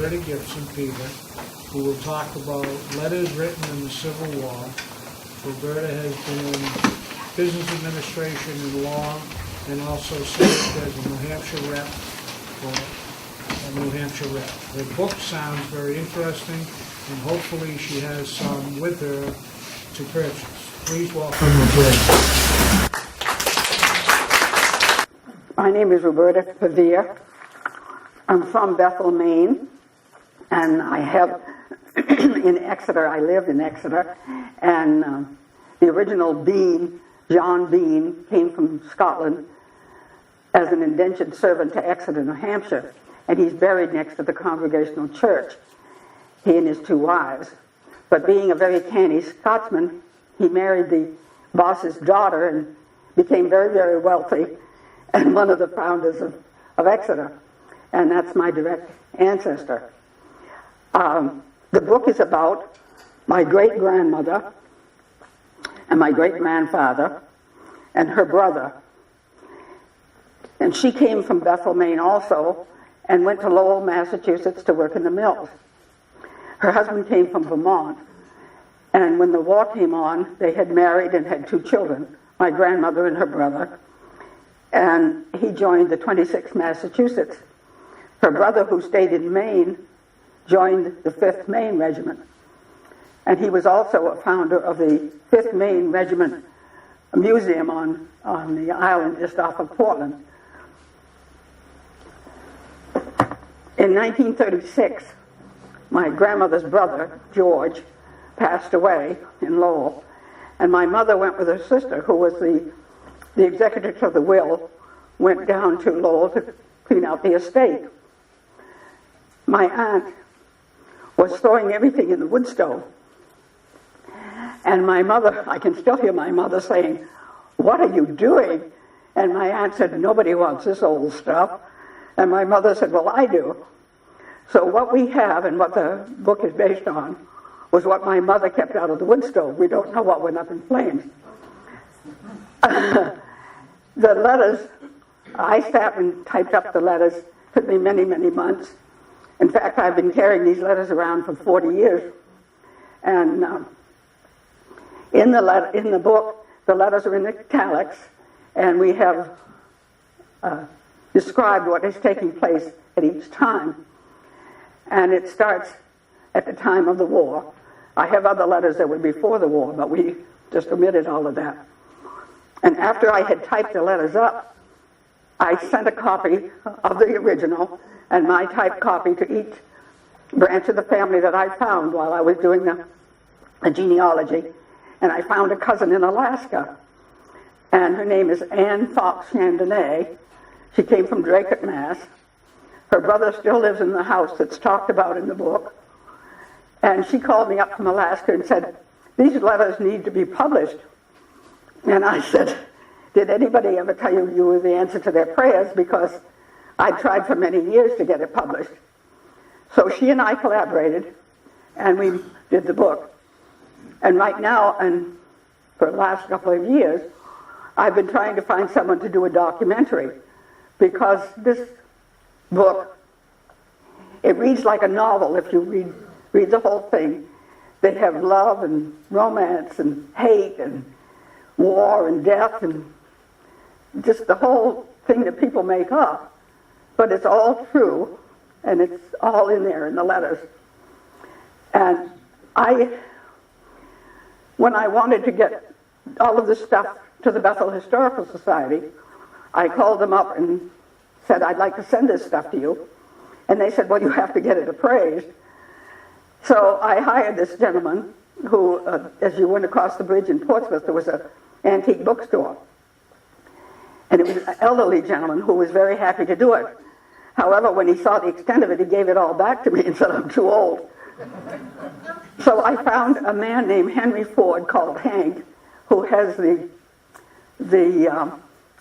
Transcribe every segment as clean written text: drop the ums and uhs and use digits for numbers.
Roberta Pevear, who will talk about letters written in the Civil War. Roberta has been in business administration and law, and also served as a New Hampshire rep for a New Hampshire rep. Her book sounds very interesting, and hopefully she has some with her to purchase. Please welcome Roberta. My name is Roberta Pevear. I'm from Bethel, Maine, and I have in Exeter. I live in Exeter, and the original Bean, John Bean, came from Scotland as an indentured servant to Exeter, New Hampshire, and he's buried next to the Congregational Church, he and his two wives. But being a very canny Scotsman, he married the boss's daughter and became very, very wealthy, and one of the founders of Exeter, and that's my direct ancestor. The book is about my great-grandmother and my great-grandfather and her brother. And she came from Bethel, Maine also, and went to Lowell, Massachusetts to work in the mills. Her husband came from Vermont, and when the war came on, they had married and had two children, my grandmother and her brother, and he joined the 26th Massachusetts. Her brother, who stayed in Maine, joined the 5th Maine Regiment, and he was also a founder of the 5th Maine Regiment Museum on the island just off of Portland. In 1936, my grandmother's brother, George, passed away in Lowell, and my mother went with her sister, who was the executor of the will, went down to Lowell to clean out the estate. My aunt was throwing everything in the wood stove, and my mother, I can still hear my mother saying, "What are you doing?" And my aunt said, "Nobody wants this old stuff." And my mother said, "Well, I do." So what we have and what the book is based on was what my mother kept out of the wood stove. We don't know what went up in flames. The letters, I sat and typed up the letters. It took me many, many months. In fact, I've been carrying these letters around for 40 years. And in the book, the letters are in italics, and we have described what is taking place at each time. And it starts at the time of the war. I have other letters that were before the war, but we just omitted all of that. And after I had typed the letters up, I sent a copy of the original and my typed copy to each branch of the family that I found while I was doing the genealogy. And I found a cousin in Alaska, and her name is Anne Fox Chandonnet. She came from Draycote, Mass. Her brother still lives in the house that's talked about in the book. And she called me up from Alaska and said, "These letters need to be published." And I said, "Did anybody ever tell you you were the answer to their prayers?" Because I tried for many years to get it published. So she and I collaborated, and we did the book. And right now, and for the last couple of years, I've been trying to find someone to do a documentary, because this book, it reads like a novel if you read the whole thing. They have love and romance and hate and war and death and just the whole thing that people make up. But it's all true, and it's all in there in the letters. And when I wanted to get all of this stuff to the Bethel Historical Society, I called them up and said, "I'd like to send this stuff to you." And they said, "Well, you have to get it appraised." So I hired this gentleman who, as you went across the bridge in Portsmouth, there was an antique bookstore. And it was an elderly gentleman who was very happy to do it. However, when he saw the extent of it, he gave it all back to me and said, "I'm too old." So I found a man named Henry Ford, called Hank, who has the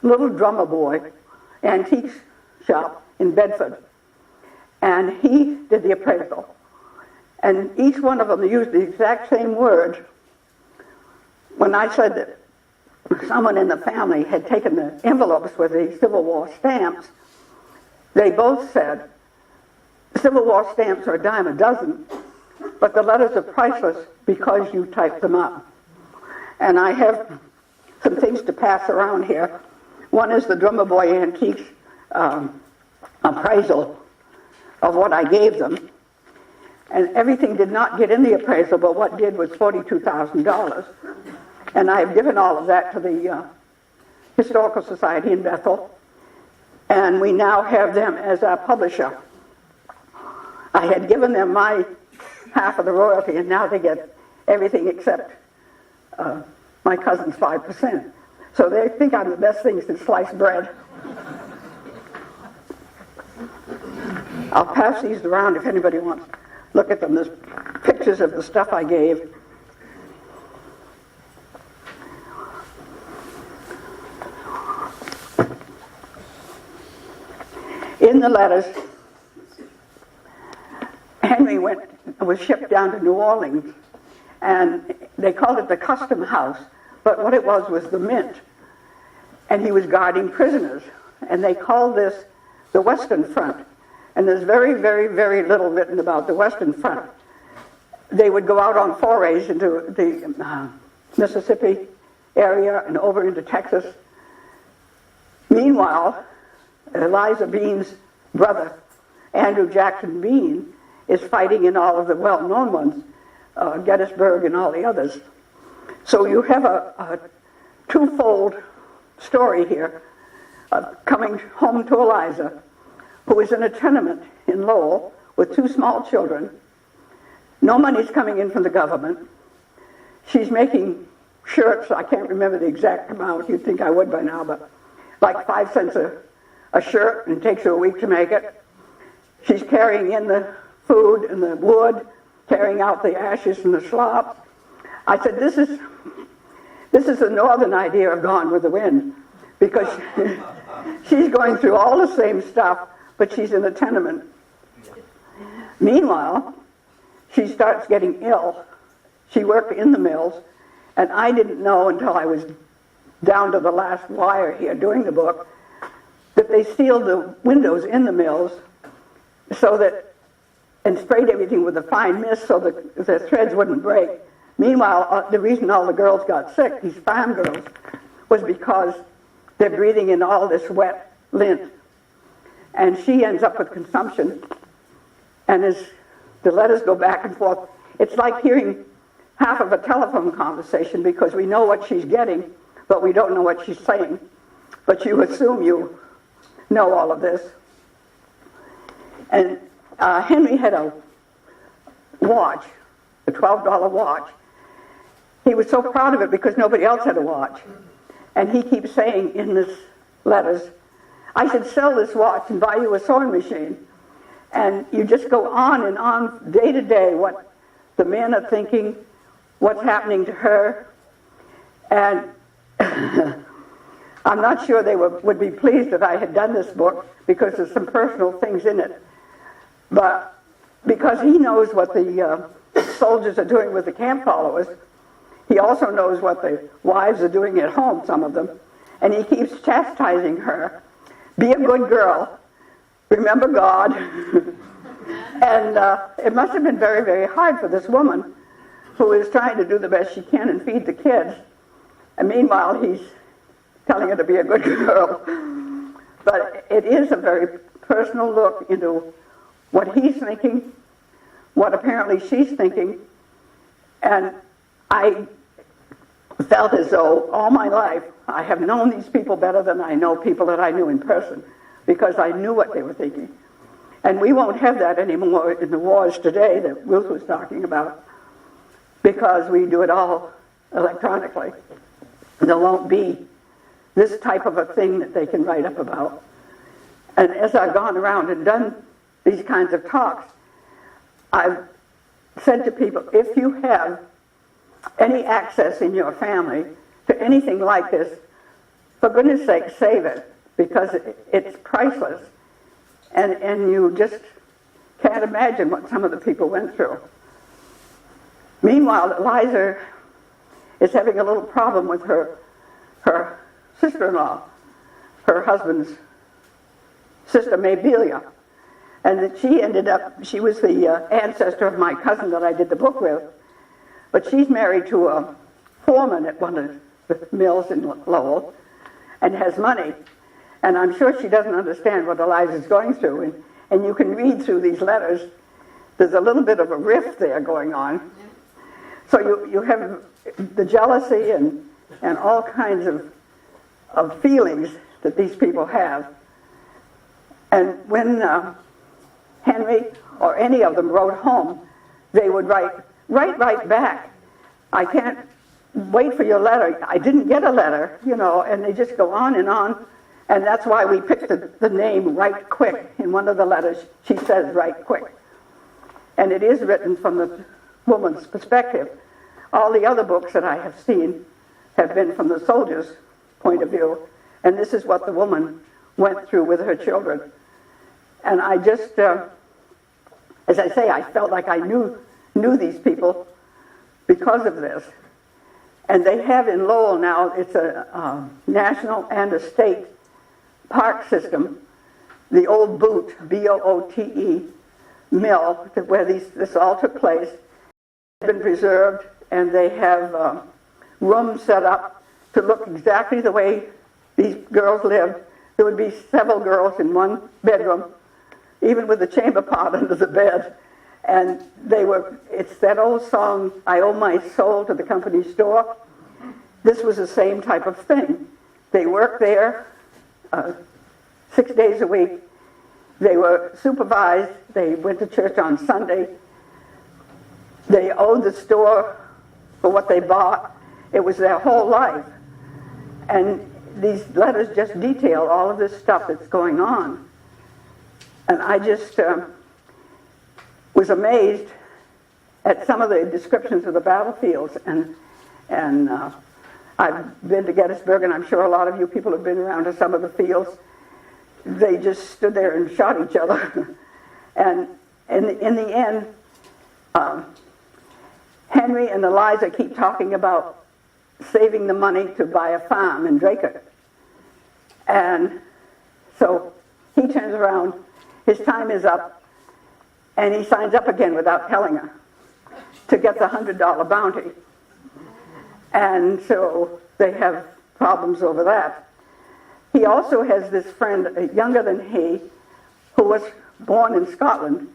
Little Drummer Boy antique shop in Bedford. And he did the appraisal. And each one of them used the exact same word. When I said that someone in the family had taken the envelopes with the Civil War stamps, they both said Civil War stamps are a dime a dozen, but the letters are priceless because you type them up. And I have some things to pass around here. One is the Drummer Boy Antiques appraisal of what I gave them. And everything did not get in the appraisal, but what did was $42,000. And I've given all of that to the Historical Society in Bethel. And we now have them as our publisher. I had given them my half of the royalty, and now they get everything except my cousin's 5%. So they think I'm the best thing since sliced bread. I'll pass these around if anybody wants to look at them. There's pictures of the stuff I gave. In the letters, Henry was shipped down to New Orleans, and they called it the Custom House, but what it was the Mint, and he was guarding prisoners, and they called this the Western Front, and there's very, very, very little written about the Western Front. They would go out on forays into the Mississippi area and over into Texas. Meanwhile, Eliza Bean's brother, Andrew Jackson Bean, is fighting in all of the well-known ones, Gettysburg and all the others. So you have a twofold story here, coming home to Eliza, who is in a tenement in Lowell with two small children. No money's coming in from the government. She's making shirts, I can't remember the exact amount, you'd think I would by now, but like 5 cents a shirt, and it takes her a week to make it. She's carrying in the food and the wood, carrying out the ashes and the slop. I said, this is the northern idea of Gone with the Wind, because she's going through all the same stuff, but she's in a tenement. Meanwhile, she starts getting ill. She worked in the mills, and I didn't know until I was down to the last wire here doing the book that they sealed the windows in the mills so that, and sprayed everything with a fine mist so that the threads wouldn't break. Meanwhile, the reason all the girls got sick, these farm girls, was because they're breathing in all this wet lint. And she ends up with consumption. And as the letters go back and forth, it's like hearing half of a telephone conversation, because we know what she's getting, but we don't know what she's saying. But you assume you know all of this. And Henry had a watch, a $12 watch. He was so proud of it because nobody else had a watch. And he keeps saying in his letters, I should sell this watch and buy you a sewing machine. And you just go on and on, day to day, what the men are thinking, what's happening to her. And I'm not sure they would be pleased that I had done this book, because there's some personal things in it. But because he knows what the soldiers are doing with the camp followers, he also knows what the wives are doing at home, some of them. And he keeps chastising her. Be a good girl. Remember God. And it must have been very, very hard for this woman who is trying to do the best she can and feed the kids. And meanwhile, he's telling her to be a good girl. But it is a very personal look into what he's thinking, what apparently she's thinking. And I felt as though all my life I have known these people better than I know people that I knew in person, because I knew what they were thinking. And we won't have that anymore in the wars today that Ruth was talking about, because we do it all electronically. There won't be this type of a thing that they can write up about. And as I've gone around and done these kinds of talks, I've said to people, if you have any access in your family to anything like this, for goodness sake, save it, because it's priceless. And you just can't imagine what some of the people went through. Meanwhile, Eliza is having a little problem with her sister-in-law, her husband's sister, Mabelia. And that she was the ancestor of my cousin that I did the book with, but she's married to a foreman at one of the mills in Lowell and has money. And I'm sure she doesn't understand what Eliza's going through. And you can read through these letters. There's a little bit of a rift there going on. So you have the jealousy and all kinds of feelings that these people have. And when Henry or any of them wrote home, they would write right back. I can't wait for your letter. I didn't get a letter, and they just go on. And that's why we picked the name Right Quick. In one of the letters, she says Right Quick. And it is written from the woman's perspective. All the other books that I have seen have been from the soldier's point of view. And this is what the woman went through with her children. And I just, as I say, I felt like I knew these people because of this. And they have in Lowell now, it's a national and a state park system, the old Boot, B-O-O-T-E, mill, where this all took place, has been preserved, and they have rooms set up to look exactly the way these girls lived. There would be several girls in one bedroom, even with the chamber pot under the bed. And it's that old song, I owe my soul to the company store. This was the same type of thing. They worked there 6 days a week. They were supervised. They went to church on Sunday. They owed the store for what they bought. It was their whole life. And these letters just detail all of this stuff that's going on. And I just was amazed at some of the descriptions of the battlefields. And I've been to Gettysburg, and I'm sure a lot of you people have been around to some of the fields. They just stood there and shot each other. And in the end, Henry and Eliza keep talking about saving the money to buy a farm in Draycote. And so he turns around, his time is up, and he signs up again without telling her to get the $100 bounty. And so they have problems over that. He also has this friend, younger than he, who was born in Scotland,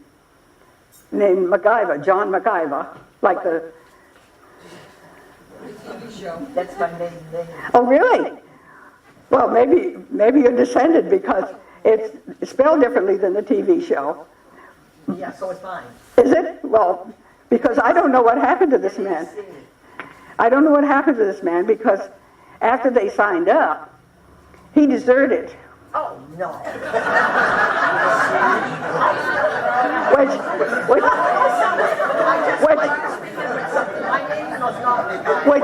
named MacGyver, John MacGyver, like the... TV show. That's my maiden name. Oh, really? Well, maybe you're descended because it's spelled differently than the TV show. Yeah, so it's mine. Is it? Well, because I don't know what happened to this man. I don't know what happened to this man because after they signed up, he deserted. Oh, no. Which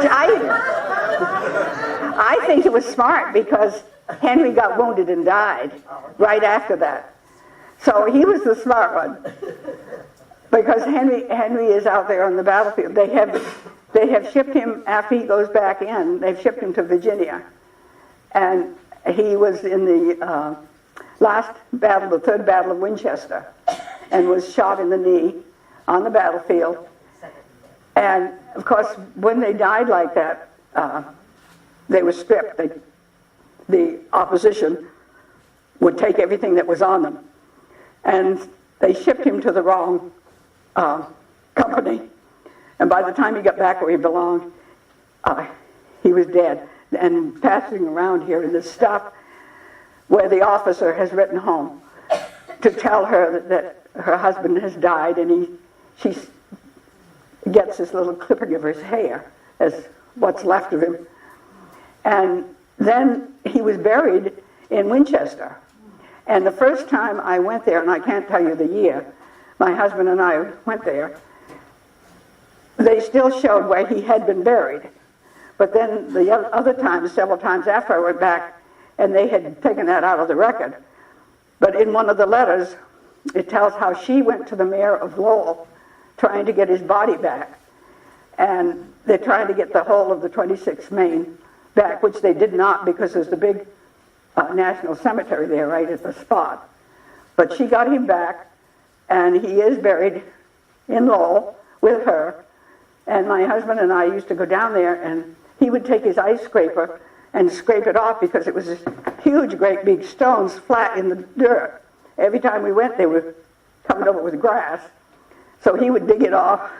I think it was smart because Henry got wounded and died right after that. So he was the smart one. Because Henry is out there on the battlefield. They have shipped him, after he goes back in, they've shipped him to Virginia. And he was in the last battle, the Third Battle of Winchester, and was shot in the knee on the battlefield. And, of course, when they died like that, they were stripped. The opposition would take everything that was on them. And they shipped him to the wrong company. And by the time he got back where he belonged, he was dead. And passing around here in this stuff where the officer has written home to tell her that her husband has died, and she gets this little clipping of his hair as what's left of him. And then he was buried in Winchester. And the first time I went there, and I can't tell you the year, my husband and I went there, they still showed where he had been buried. But then the other times, several times after I went back, and they had taken that out of the record. But in one of the letters, it tells how she went to the mayor of Lowell trying to get his body back. And they're trying to get the whole of the 26th Maine back, which they did not because there's the big national cemetery there right at the spot. But she got him back, and he is buried in Lowell with her. And my husband and I used to go down there, and he would take his ice scraper and scrape it off because it was this huge, great big stones flat in the dirt. Every time we went, they were covered over with grass. So he would dig it off.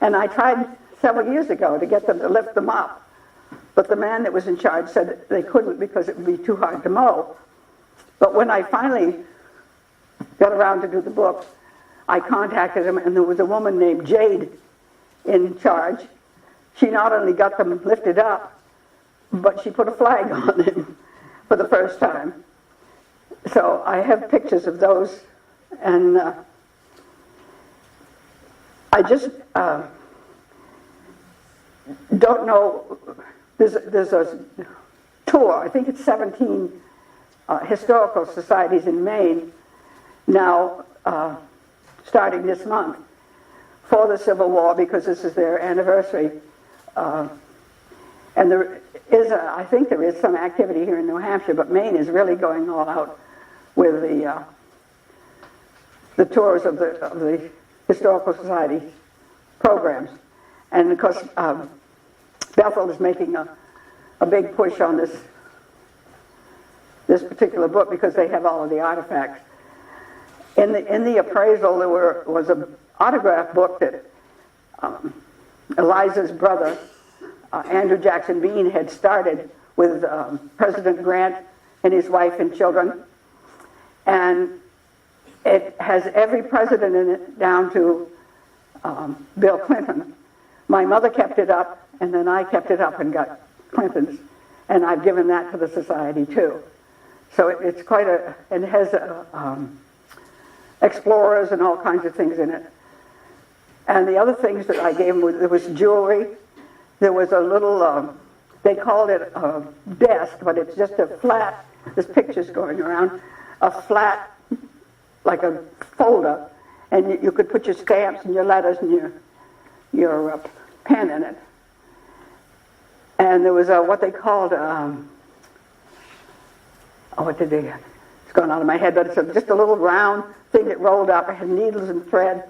And I tried several years ago to get them to lift them up. But the man that was in charge said that they couldn't because it would be too hard to mow. But when I finally got around to do the book, I contacted him, and there was a woman named Jade in charge. She not only got them lifted up, but she put a flag on them for the first time. So I have pictures of those, and I just don't know. There's a tour, I think it's 17 historical societies in Maine now starting this month for the Civil War, because this is their anniversary. And there is, I think there is some activity here in New Hampshire, but Maine is really going all out with the tours of the Historical Society programs. And of course, Bethel is making a big push on this particular book because they have all of the artifacts. In the appraisal, there was an autograph book that Eliza's brother, Andrew Jackson Bean, had started with President Grant and his wife and children. And it has every president in it down to Bill Clinton. My mother kept it up, and then I kept it up and got Clinton's. And I've given that to the society too. So it's quite and it has explorers and all kinds of things in it. And the other things that I gave them, there was jewelry. There was a little, they called it a desk, but it's just a flat, there's pictures going around, a flat, like a folder, and you could put your stamps and your letters and your pen in it. And there was what they called, it's gone out of my head, but it's just a little round thing that rolled up. It had needles and thread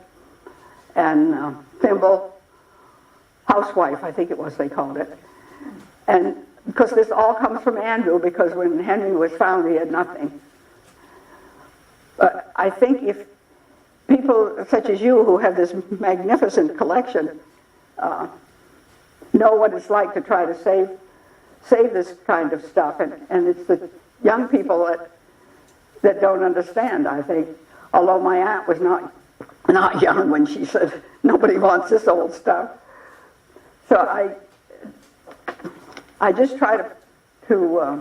and thimble. Housewife, I think it was, they called it. And because this all comes from Andrew, because when Henry was found, he had nothing. But I think if people such as you who have this magnificent collection know what it's like to try to save this kind of stuff, and it's the young people that don't understand, I think. Although my aunt was not young when she said, nobody wants this old stuff. So I just try to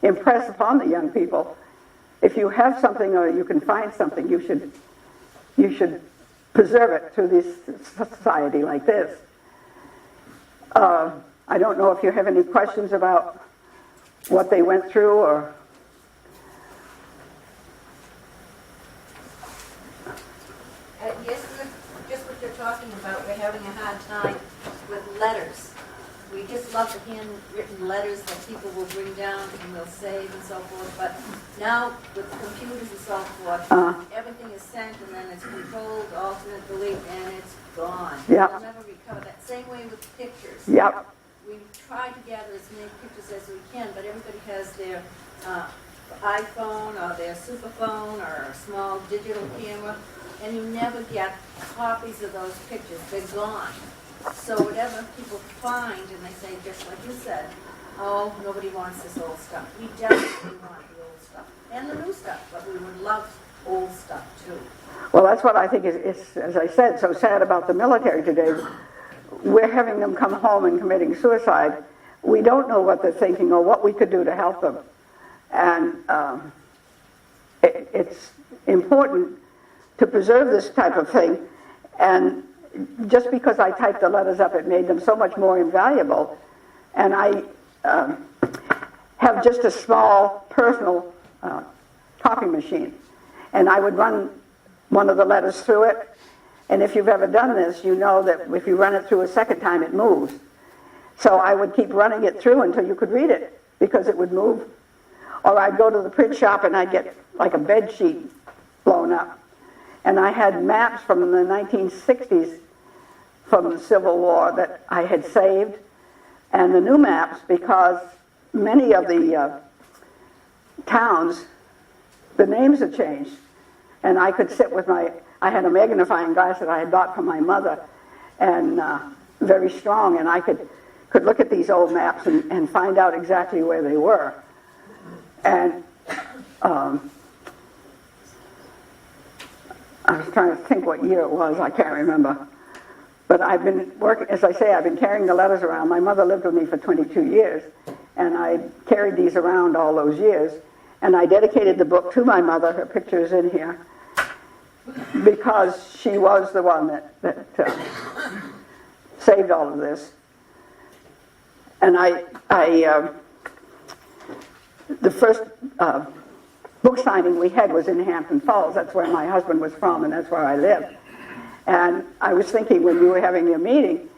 impress upon the young people, if you have something or you can find something, you should preserve it through this society like this. I don't know if you have any questions about what they went through or... Yes, just what you're talking about, we're having a hard time with letters. We just love the handwritten letters that people will bring down and they'll save and so forth. But now with computers and so forth, everything is sent and then it's controlled, alternate, delete, and it's gone. Yep. We'll never recover that. Same way with pictures. Yep. We try to gather as many pictures as we can, but everybody has their iPhone or their superphone or a small digital camera, and you never get copies of those pictures. They're gone. So whatever people find, and they say, just like you said, oh, nobody wants this old stuff. We definitely want the old stuff and the new stuff, but we would love old stuff too. Well, that's what I think is, as I said, so sad about the military today. We're having them come home and committing suicide. We don't know what they're thinking or what we could do to help them. And it's important to preserve this type of thing. And just because I typed the letters up, it made them so much more invaluable. And I have just a small personal copy machine. And I would run one of the letters through it. And if you've ever done this, you know that if you run it through a second time, it moves. So I would keep running it through until you could read it, because it would move. Or I'd go to the print shop and I'd get like a bed sheet blown up. And I had maps from the 1960s from the Civil War that I had saved, and the new maps, because many of the towns, the names had changed. And I could sit with I had a magnifying glass that I had bought from my mother, and very strong, and I could look at these old maps and find out exactly where they were. And I was trying to think what year it was, I can't remember. But I've been working, as I say, I've been carrying the letters around. My mother lived with me for 22 years, and I carried these around all those years. And I dedicated the book to my mother, her picture is in here, because she was the one that saved all of this. And the first book signing we had was in Hampton Falls. That's where my husband was from, and that's where I lived. And I was thinking when you were having your meeting,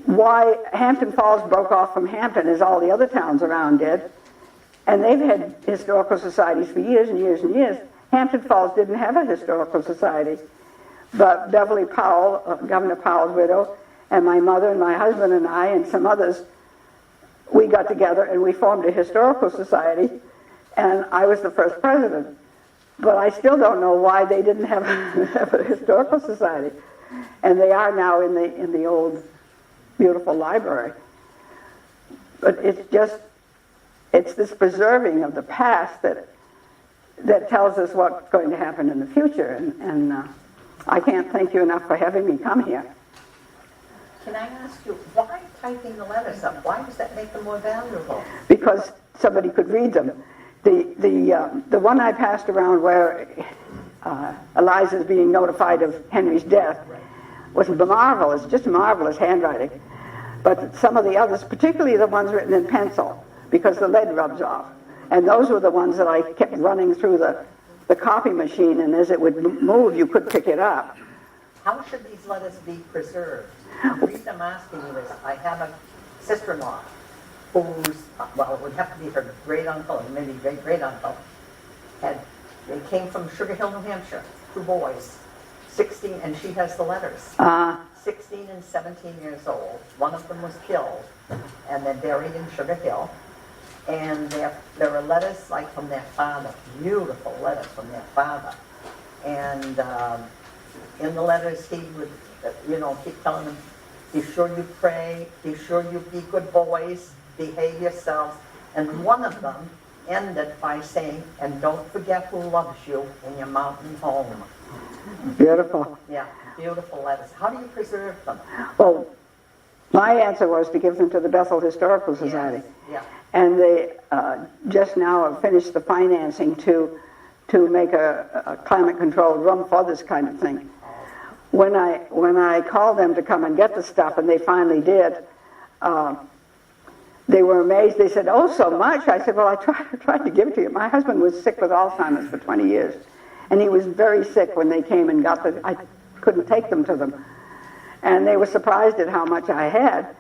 why Hampton Falls broke off from Hampton as all the other towns around did. And they've had historical societies for years and years and years. Hampton Falls didn't have a historical society. But Beverly Powell, Governor Powell's widow, and my mother and my husband and I and some others, we got together and we formed a historical society, and I was the first president. But I still don't know why they didn't have a historical society. And they are now in the old, beautiful library. But it's this preserving of the past that tells us what's going to happen in the future. And I can't thank you enough for having me come here. Can I ask you, why typing the letters up? Why does that make them more valuable? Because somebody could read them. The one I passed around where Eliza's being notified of Henry's death was marvelous, just marvelous handwriting. But some of the others, particularly the ones written in pencil, because the lead rubs off. And those were the ones that I kept running through the copy machine, and as it would move, you could pick it up. How should these letters be preserved? The reason I'm asking you is I have a sister-in-law who's, well, it would have to be her great-uncle, or maybe great-great-uncle, and they came from Sugar Hill, New Hampshire, 2 boys, 16, and she has the letters. 16 and 17 years old. One of them was killed, and they're buried in Sugar Hill. And there are letters like from their father, beautiful letters from their father. And in the letters he would, keep telling them, be sure you pray, be sure you be good boys, behave yourselves. And one of them ended by saying, and don't forget who loves you in your mountain home. Beautiful. Yeah, beautiful letters. How do you preserve them? Well, my answer was to give them to the Bethel Historical Society. Yes. Yeah. And they just now have finished the financing to make a climate-controlled room for this kind of thing. When I called them to come and get the stuff, and they finally did, they were amazed. They said, "Oh, so much." I said, "Well, I tried to give it to you." My husband was sick with Alzheimer's for 20 years, and he was very sick when they came and got I couldn't take them to them. And they were surprised at how much I had.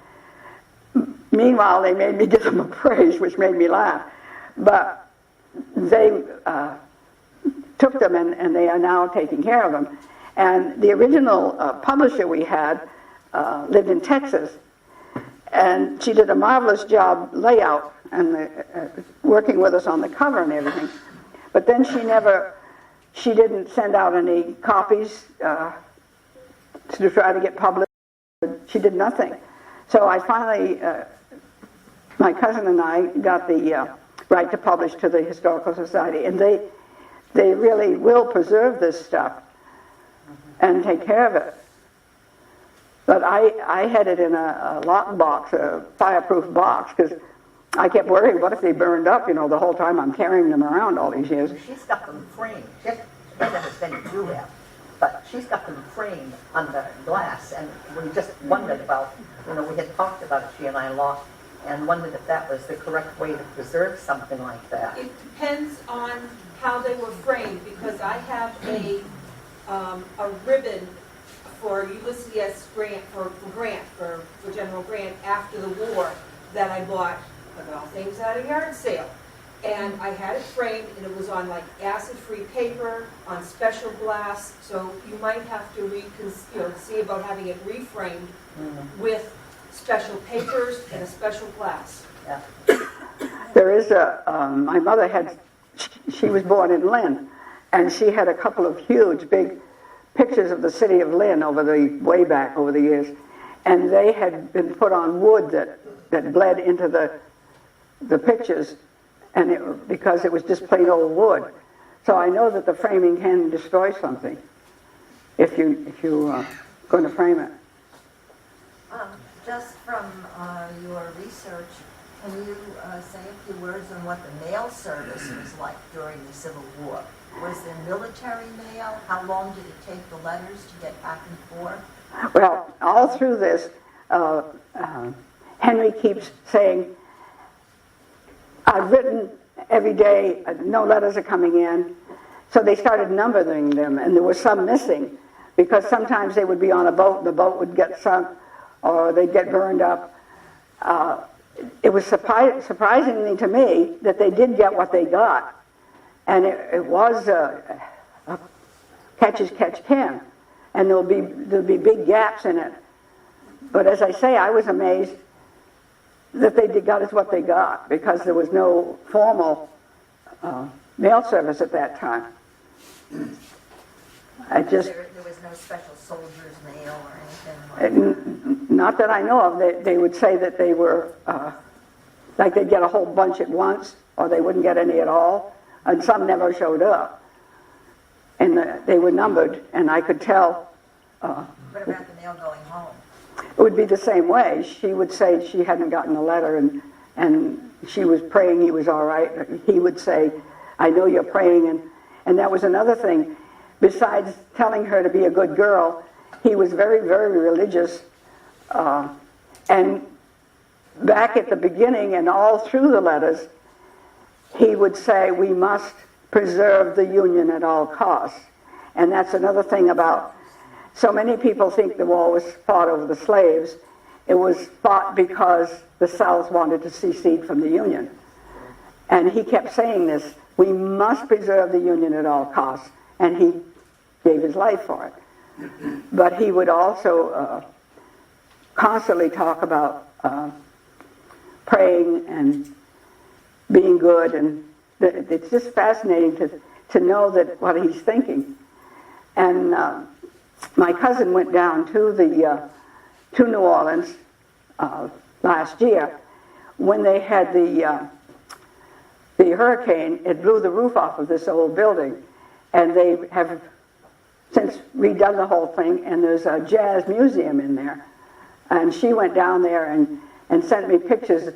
Meanwhile, they made me give them a praise, which made me laugh. But they took them, and they are now taking care of them. And the original publisher we had lived in Texas, and she did a marvelous job layout and working with us on the cover and everything. But then she didn't send out any copies to try to get published. She did nothing. So I finally, my cousin and I got the right to publish to the Historical Society, and they really will preserve this stuff and take care of it. But I had it in a lock box, a fireproof box, because I kept worrying, what if they burned up, the whole time I'm carrying them around all these years. She's got them framed. She doesn't understand what you have, but she's got them framed under glass, and we just wondered about, we had talked about it, she and I, Law, and wondered if that was the correct way to preserve something like that. It depends on how they were framed, because I have a ribbon for Ulysses S. Grant, for General Grant after the war, that I bought, of all things, at a yard sale. And I had it framed, and it was on like acid-free paper, on special glass, so you might have to see about having it reframed with special papers and a special glass. Yeah. There is my mother she was born in Lynn, and she had a couple of huge, big pictures of the city of Lynn way back over the years, and they had been put on wood that bled into the pictures, and because it was just plain old wood. So I know that the framing can destroy something if you're going to frame it. Just from your research, can you say a few words on what the mail service was like during the Civil War? Was there military mail? How long did it take the letters to get back and forth? Well, all through this, Henry keeps saying, I've written every day, no letters are coming in. So they started numbering them, and there were some missing, because sometimes they would be on a boat, and the boat would get sunk, or they'd get burned up. It was surprisingly to me that they did get what they got. And it was a catch as catch can, and there'll be big gaps in it. But as I say, I was amazed that they got us what they got, because there was no formal mail service at that time. There was no special soldier's mail or anything like Not that I know of. They would say that they were, like they'd get a whole bunch at once, or they wouldn't get any at all, and some never showed up. And they were numbered, and I could tell. What about the mail going home? It would be the same way. She would say she hadn't gotten a letter, and she was praying he was all right. He would say, I know you're praying. And that was another thing. Besides telling her to be a good girl, he was very, very religious. And back at the beginning and all through the letters, he would say, we must preserve the Union at all costs. And that's another thing about, so many people think the war was fought over the slaves. It was fought because the South wanted to secede from the Union. And he kept saying this, we must preserve the Union at all costs. And he gave his life for it. But he would also constantly talk about praying and being good, and it's just fascinating to know that what he's thinking. And my cousin went down to New Orleans last year when they had the hurricane. It blew the roof off of this old building, and they have since redone the whole thing, and there's a jazz museum in there. And she went down there and sent me pictures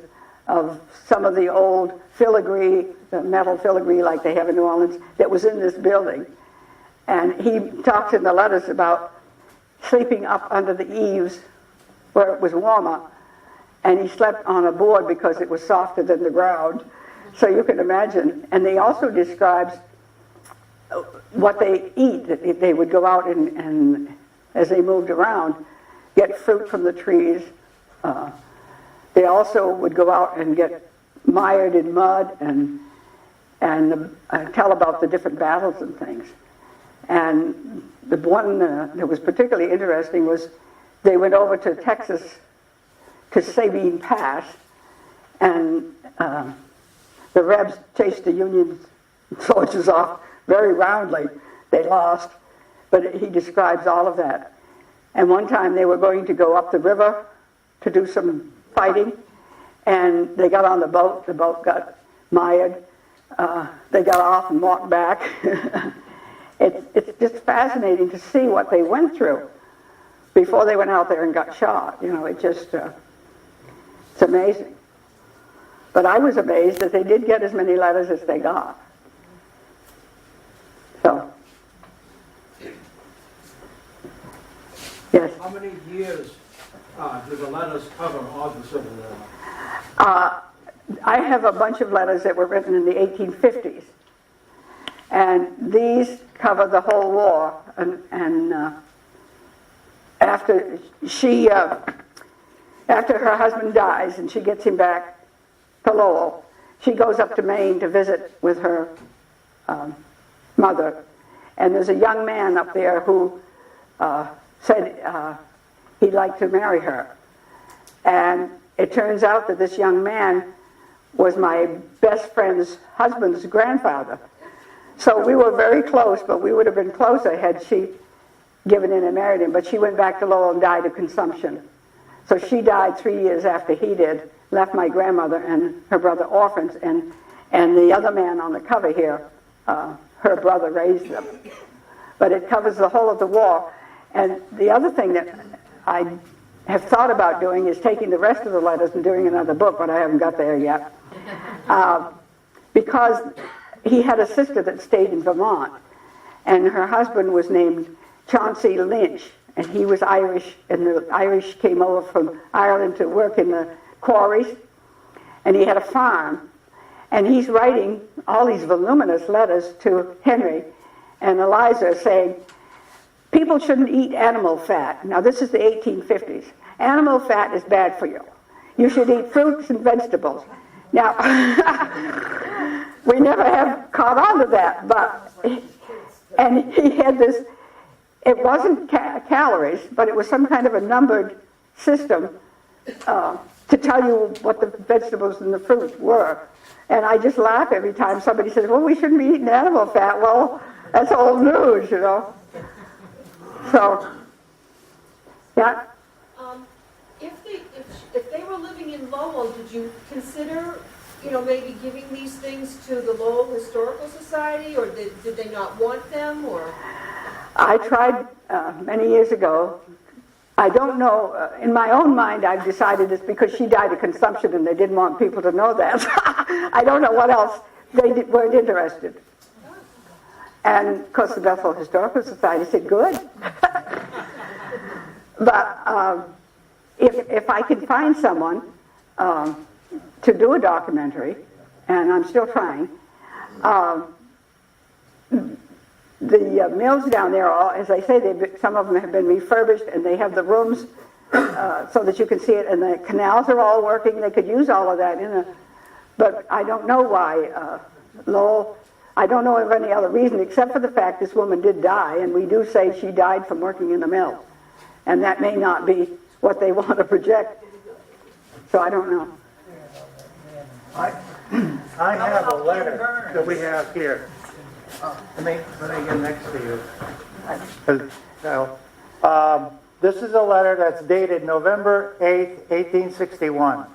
of some of the old filigree, the metal filigree like they have in New Orleans, that was in this building. And he talks in the letters about sleeping up under the eaves where it was warmer, and he slept on a board because it was softer than the ground. So you can imagine. And he also describes what they eat. They would go out and as they moved around, get fruit from the trees. They also would go out and get mired in mud and tell about the different battles and things. And the one that was particularly interesting was they went over to Texas, to Sabine Pass, and the Rebs chased the Union soldiers off very roundly. They lost, but he describes all of that. And one time they were going to go up the river to do some fighting, and they got on the boat got mired. They got off and walked back. It's just fascinating to see what they went through before they went out there and got shot. You know, it's amazing. But I was amazed that they did get as many letters as they got. So, yes. How many years do the letters cover of the Civil War? I have a bunch of letters that were written in the 1850s. And these cover the whole war. And after her husband dies and she gets him back to Lowell, she goes up to Maine to visit with her mother. And there's a young man up there who said he'd like to marry her. And it turns out that this young man was my best friend's husband's grandfather. So we were very close, but we would have been closer had she given in and married him. But she went back to Lowell and died of consumption. So she died 3 years after he did, left my grandmother and her brother orphans, and the other man on the cover here, her brother raised them. But it covers the whole of the war. And the other thing that I have thought about doing is taking the rest of the letters and doing another book, but I haven't got there yet. Because he had a sister that stayed in Vermont, and her husband was named Chauncey Lynch, and he was Irish, and the Irish came over from Ireland to work in the quarries, and he had a farm, and he's writing all these voluminous letters to Henry and Eliza saying, people shouldn't eat animal fat. Now this is the 1850s. Animal fat is bad for you. You should eat fruits and vegetables. Now, we never have caught on to that, and he had this, it wasn't calories, but it was some kind of a numbered system to tell you what the vegetables and the fruits were. And I just laugh every time somebody says, well, we shouldn't be eating animal fat. Well, that's old news, you know. So, yeah. If they were living in Lowell, did you consider, maybe giving these things to the Lowell Historical Society, or did they not want them, or? I tried many years ago. I don't know, in my own mind I've decided it's because she died of consumption and they didn't want people to know that. I don't know what else. They weren't interested. And of course the Bethel Historical Society said, good. But if I can find someone to do a documentary, and I'm still trying, the mills down there, as I say, some of them have been refurbished, and they have the rooms so that you can see it, and the canals are all working. They could use all of that but I don't know why Lowell. I don't know of any other reason except for the fact this woman did die, and we do say she died from working in the mill, and that may not be what they want to project. So I don't know. I have a letter that we have here. Let me get next to you. This is a letter that's dated November 8th, 1861,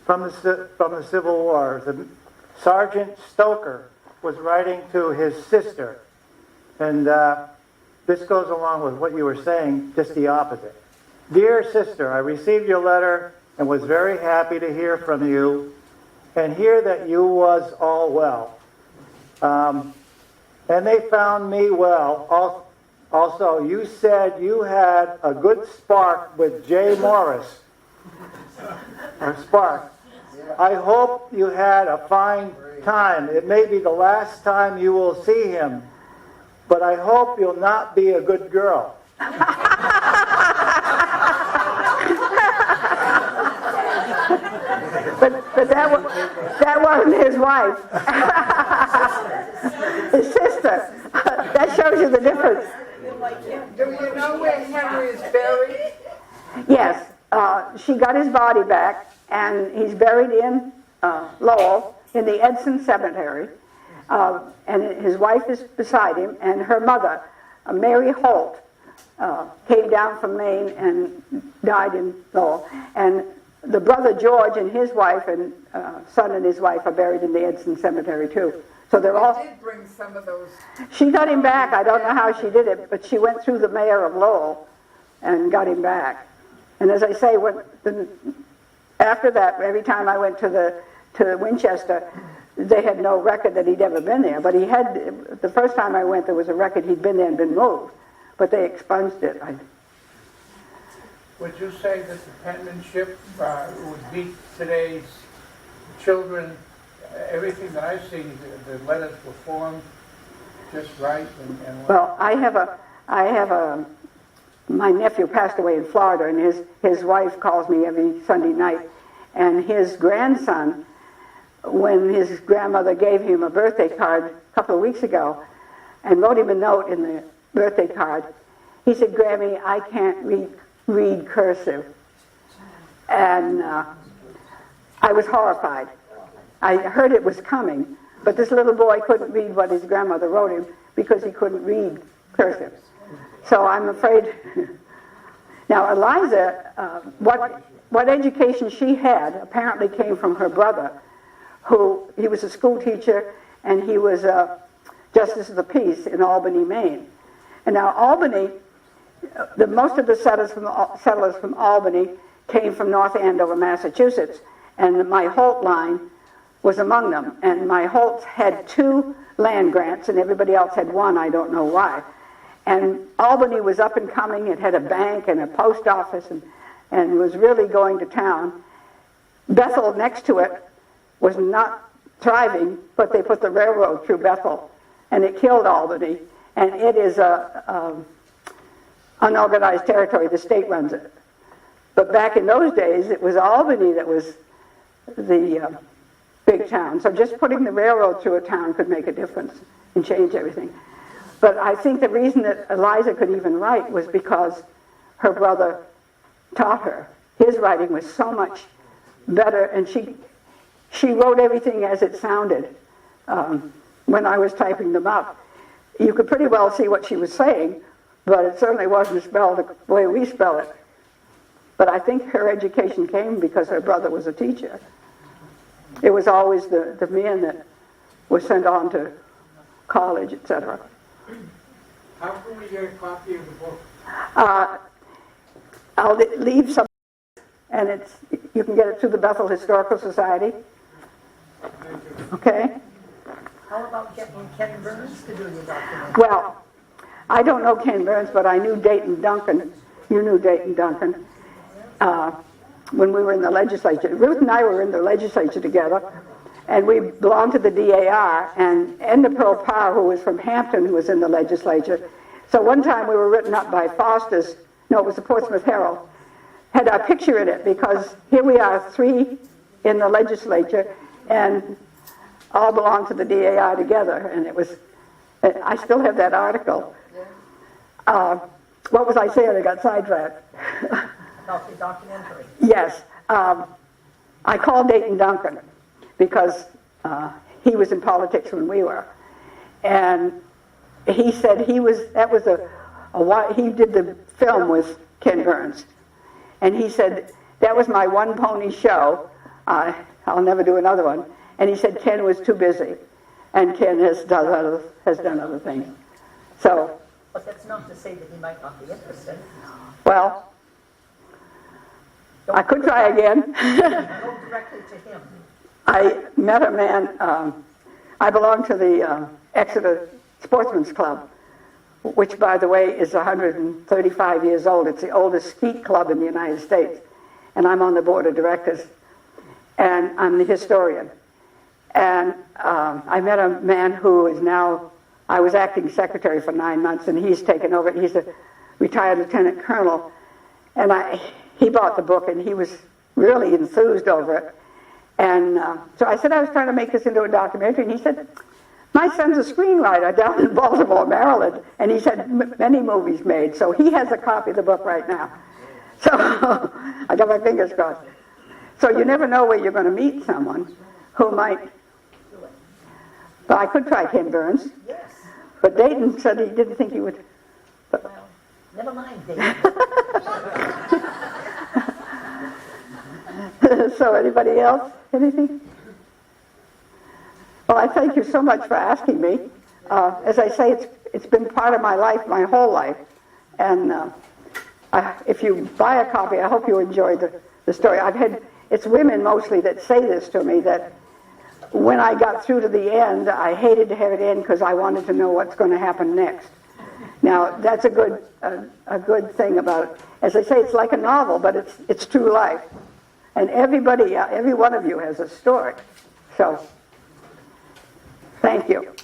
from the Civil War. Sergeant Stoker was writing to his sister, and this goes along with what you were saying, just the opposite. Dear sister, I received your letter and was very happy to hear from you and hear that you was all well. And they found me well. Also, you said you had a good spark with Jay Morris. Or spark. I hope you had a fine time. It may be the last time you will see him, but I hope you'll not be a good girl. But that wasn't his wife. His sister. That shows you the difference. Do you know where Henry is buried? Yes. She got his body back, and he's buried in Lowell in the Edson Cemetery. And his wife is beside him, and her mother, Mary Holt, came down from Maine and died in Lowell. And the brother George and his wife and son and his wife are buried in the Edson Cemetery too. So they're all. I did bring some of those. She got him back. I don't know how she did it, but she went through the mayor of Lowell and got him back. And as I say, after that, every time I went to Winchester, they had no record that he'd ever been there. But he had. The first time I went, there was a record he'd been there and been moved, but they expunged it. Would you say that the penmanship would beat today's children? Everything that I've seen, the letters were formed just right. Well, I have a. My nephew passed away in Florida, and his wife calls me every Sunday night, and his grandson when his grandmother gave him a birthday card a couple of weeks ago and wrote him a note in the birthday card. He said, "Grammy, I can't read cursive." And I was horrified. I heard it was coming, but this little boy couldn't read what his grandmother wrote him because he couldn't read cursive. So I'm afraid. Now, Eliza, what education she had apparently came from her brother, who he was a school teacher and he was a justice of the peace in Albany, Maine. And now Albany, most of the settlers from Albany came from North Andover, Massachusetts, and my Holt line was among them. And my Holts had 2 land grants, and everybody else had 1. I don't know why. And Albany was up and coming. It had a bank and a post office, and was really going to town. Bethel next to it was not thriving, but they put the railroad through Bethel, and it killed Albany. And it is a unorganized territory. The state runs it. But back in those days, it was Albany that was the big town. So just putting the railroad through a town could make a difference and change everything. But I think the reason that Eliza could even write was because her brother taught her. His writing was so much better, and she wrote everything as it sounded when I was typing them up. You could pretty well see what she was saying, but it certainly wasn't spelled the way we spell it. But I think her education came because her brother was a teacher. It was always the men that were sent on to college, etc. How can we get a copy of the book? I'll leave some, and you can get it through the Bethel Historical Society. Okay? How about getting Ken Burns to do your documentary? Well, I don't know Ken Burns, but I knew Dayton Duncan. You knew Dayton Duncan. When we were in the legislature. Ruth and I were in the legislature together, and we belonged to the DAR, and Edna Pearl Parr, who was from Hampton, who was in the legislature. So one time we were written up by Foster's, no, it was the Portsmouth Herald, had our picture in it, because here we are, 3 in the legislature, and all belonged to the DAR together, and it was, I still have that article. What was I saying? I got sidetracked. About the documentary. Yes. I called Dayton Duncan because he was in politics when we were. And he said he did the film with Ken Burns. And he said, that was my one pony show. I'll never do another one. And he said Ken was too busy. And Ken has done other things. So. But that's not to say that he might not be interested. Well, I could try again. Go directly to him. I met a man, I belong to the Exeter Sportsman's Club, which, by the way, is 135 years old. It's the oldest skeet club in the United States. And I'm on the board of directors. And I'm the historian. And I met a man who is now, I was acting secretary for 9 months, and he's taken over. He's a retired lieutenant colonel. And he bought the book, and he was really enthused over it. And so I said I was trying to make this into a documentary, and he said, my son's a screenwriter down in Baltimore, Maryland, and he's had many movies made, so he has a copy of the book right now. So I got my fingers crossed. So you never know where you're going to meet someone who might. But I could try Ken Burns. Yes. But Dayton said he didn't think he would. Well, never mind, David. So anybody else? Anything? Well, I thank you so much for asking me. As I say, it's been part of my life, my whole life. And if you buy a copy, I hope you enjoy the story. It's women mostly that say this to me, that when I got through to the end, I hated to have it end because I wanted to know what's going to happen next. Now, that's a good thing about it. As I say, it's like a novel, but it's true life. And every one of you has a story. So, thank you.